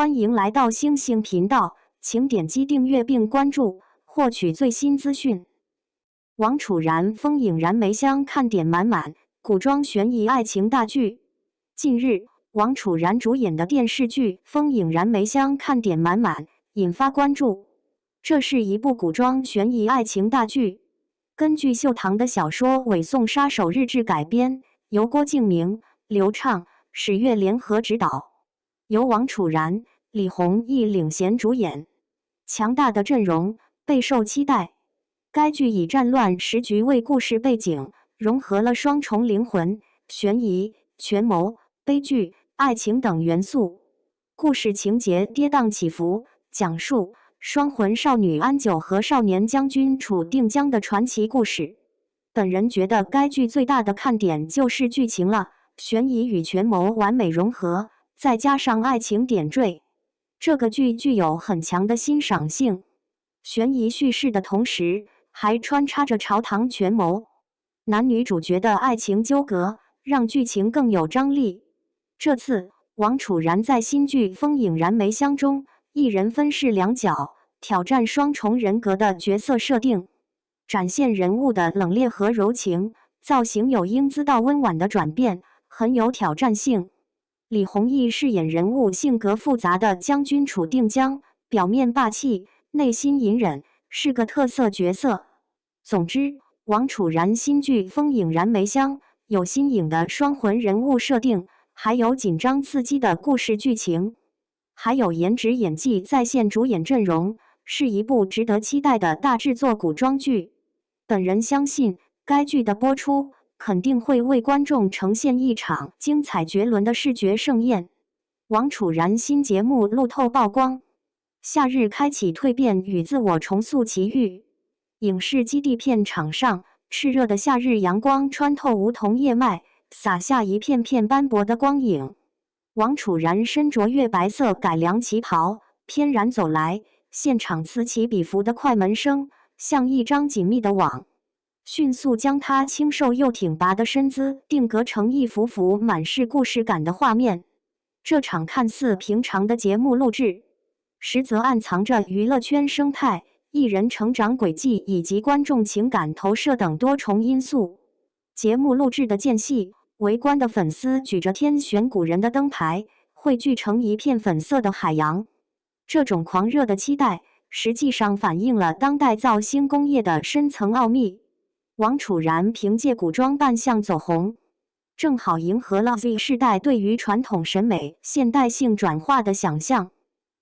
欢迎来到星星频道，请点击订阅并关注，获取最新资讯。王楚然风影燃眉香看点满满，古装悬疑爱情大剧。近日，王楚然主演的电视剧《风影燃眉香》看点满满，引发关注。这是一部古装悬疑爱情大剧，根据秀堂的小说《伪宋杀手日志》改编，由郭敬明、刘畅、史越联合执导，由王楚然、李弘毅领衔主演，强大的阵容备受期待。该剧以战乱时局为故事背景，融合了双重灵魂、悬疑、权谋、悲剧、爱情等元素。故事情节跌宕起伏，讲述双魂少女安九和少年将军楚定江的传奇故事。本人觉得该剧最大的看点就是剧情了，悬疑与权谋完美融合，再加上爱情点缀，这个剧具有很强的欣赏性。悬疑叙事的同时，还穿插着朝堂权谋，男女主角的爱情纠葛让剧情更有张力。这次王楚然在新剧《风影燃眉香》中，一人分饰两角，挑战双重人格的角色设定，展现人物的冷冽和柔情，造型有英姿到温婉的转变，很有挑战性。李弘毅饰演人物性格复杂的将军楚定江，表面霸气，内心隐忍，是个特色角色。总之，王楚然新剧《风影燃眉香》有新颖的双魂人物设定，还有紧张刺激的故事剧情，还有颜值演技在线主演阵容，是一部值得期待的大制作古装剧。本人相信，该剧的播出肯定会为观众呈现一场精彩绝伦的视觉盛宴。王楚然新节目路透曝光，夏日开启蜕变与自我重塑奇遇。影视基地片场上，炽热的夏日阳光穿透梧桐叶脉，洒下一片片斑驳的光影。王楚然身着月白色改良旗袍，翩然走来，现场此起彼伏的快门声，像一张紧密的网，迅速将他清瘦又挺拔的身姿定格成一幅幅满是故事感的画面。这场看似平常的节目录制，实则暗藏着娱乐圈生态、艺人成长轨迹以及观众情感投射等多重因素。节目录制的间隙，围观的粉丝举着天选古人的灯牌，汇聚成一片粉色的海洋。这种狂热的期待，实际上反映了当代造星工业的深层奥秘。王楚然凭借古装扮相走红，正好迎合了 Z 世代对于传统审美现代性转化的想象。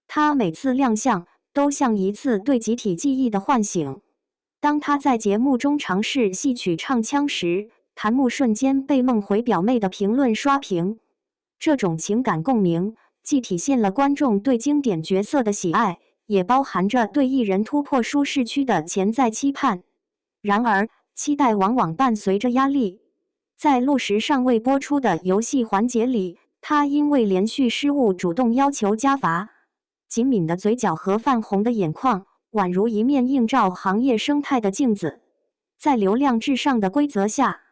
他每次亮相都像一次对集体记忆的唤醒。当他在节目中尝试戏曲唱腔时，弹幕瞬间被梦回表妹的评论刷屏。这种情感共鸣，既体现了观众对经典角色的喜爱，也包含着对艺人突破舒适区的潜在期盼。然而，期待往往伴随着压力。在录时尚未播出的游戏环节里，他因为连续失误主动要求加罚。紧抿的嘴角和泛红的眼眶，宛如一面映照行业生态的镜子。在流量至上的规则下，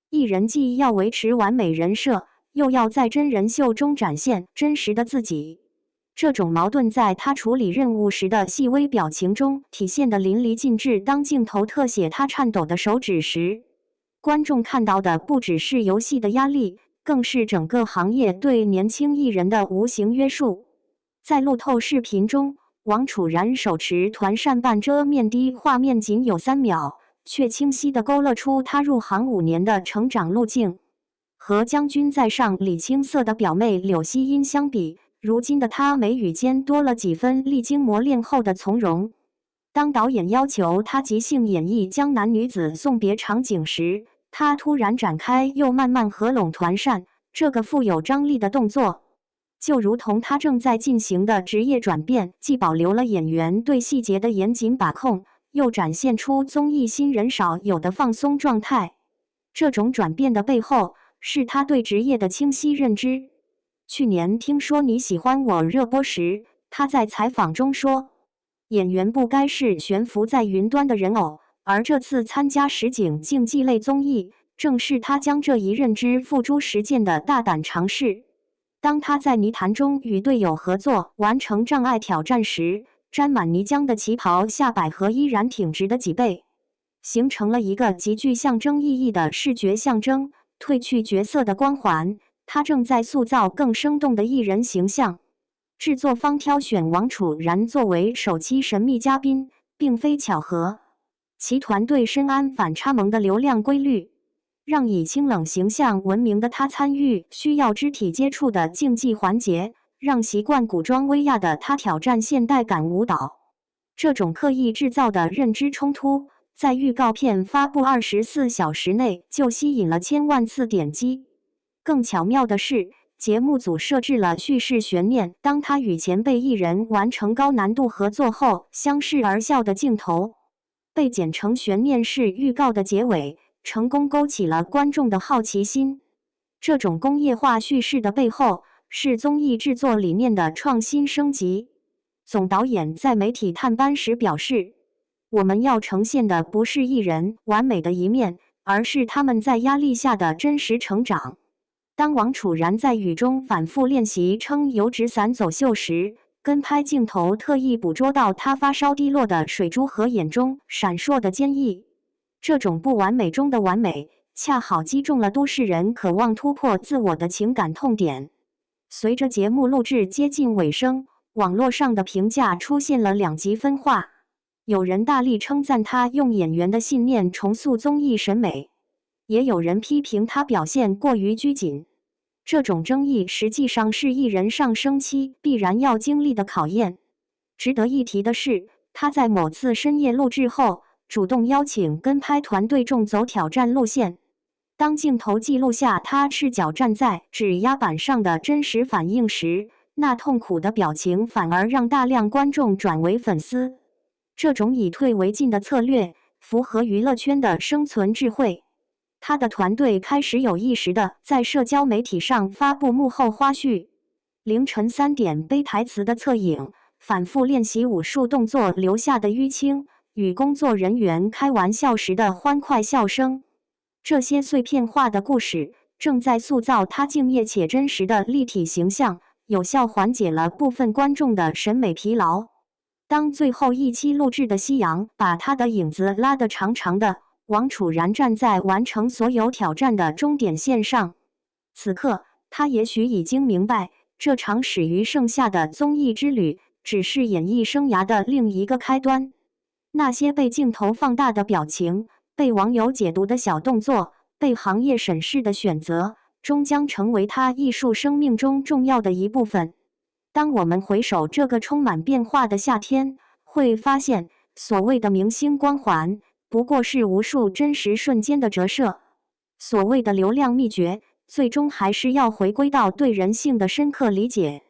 艺人既要维持完美人设，又要在真人秀中展现真实的自己。这种矛盾在他处理任务时的细微表情中体现得淋漓尽致。当镜头特写他颤抖的手指时，观众看到的不只是游戏的压力，更是整个行业对年轻艺人的无形约束。在路透视频中，王楚然手持团扇半遮面的画面仅有3秒，却清晰地勾勒出他入行5年的成长路径。和将军在上李青涩的表妹柳熙音相比，如今的他眉宇间多了几分历经磨练后的从容。当导演要求他即兴演绎江南女子送别场景时，他突然展开又慢慢合拢团扇，这个富有张力的动作，就如同他正在进行的职业转变，既保留了演员对细节的严谨把控，又展现出综艺新人少有的放松状态。这种转变的背后，是他对职业的清晰认知。去年听说你喜欢我热播时，他在采访中说，演员不该是悬浮在云端的人偶，而这次参加实景竞技类综艺，正是他将这一认知付诸实践的大胆尝试。当他在泥潭中与队友合作完成障碍挑战时，沾满泥浆的旗袍下百合依然挺直的几倍，形成了一个极具象征意义的视觉象征。褪去角色的光环，他正在塑造更生动的艺人形象。制作方挑选王楚然作为首期神秘嘉宾，并非巧合，其团队深谙反差萌的流量规律，让以清冷形象闻名的他参与需要肢体接触的竞技环节，让习惯古装威亚的他挑战现代感舞蹈。这种刻意制造的认知冲突，在预告片发布24小时内就吸引了千万次点击。更巧妙的是，节目组设置了叙事悬念，当他与前辈艺人完成高难度合作后相视而笑的镜头，被剪成悬念式预告的结尾，成功勾起了观众的好奇心。这种工业化叙事的背后，是综艺制作理念的创新升级。总导演在媒体探班时表示，我们要呈现的不是艺人完美的一面，而是他们在压力下的真实成长。当王楚然在雨中反复练习撑油纸伞走秀时，跟拍镜头特意捕捉到他发烧低落的水珠和眼中闪烁的坚毅。这种不完美中的完美，恰好击中了都市人渴望突破自我的情感痛点。随着节目录制接近尾声，网络上的评价出现了两极分化。有人大力称赞他用演员的信念重塑综艺审美，也有人批评他表现过于拘谨。这种争议实际上是艺人上升期必然要经历的考验。值得一提的是，他在某次深夜录制后，主动邀请跟拍团队重走挑战路线。当镜头记录下他赤脚站在指压板上的真实反应时，那痛苦的表情反而让大量观众转为粉丝。这种以退为进的策略符合娱乐圈的生存智慧。他的团队开始有意识地在社交媒体上发布幕后花絮，凌晨3点背台词的侧影，反复练习武术动作留下的淤青，与工作人员开玩笑时的欢快笑声。这些碎片化的故事正在塑造他敬业且真实的立体形象，有效缓解了部分观众的审美疲劳。当最后一期录制的夕阳把他的影子拉得长长的，王楚然站在完成所有挑战的终点线上。此刻，他也许已经明白，这场始于盛夏的综艺之旅只是演艺生涯的另一个开端。那些被镜头放大的表情，被网友解读的小动作，被行业审视的选择，终将成为他艺术生命中重要的一部分。当我们回首这个充满变化的夏天，会发现，所谓的明星光环，不过是无数真实瞬间的折射。所谓的流量秘诀，最终还是要回归到对人性的深刻理解。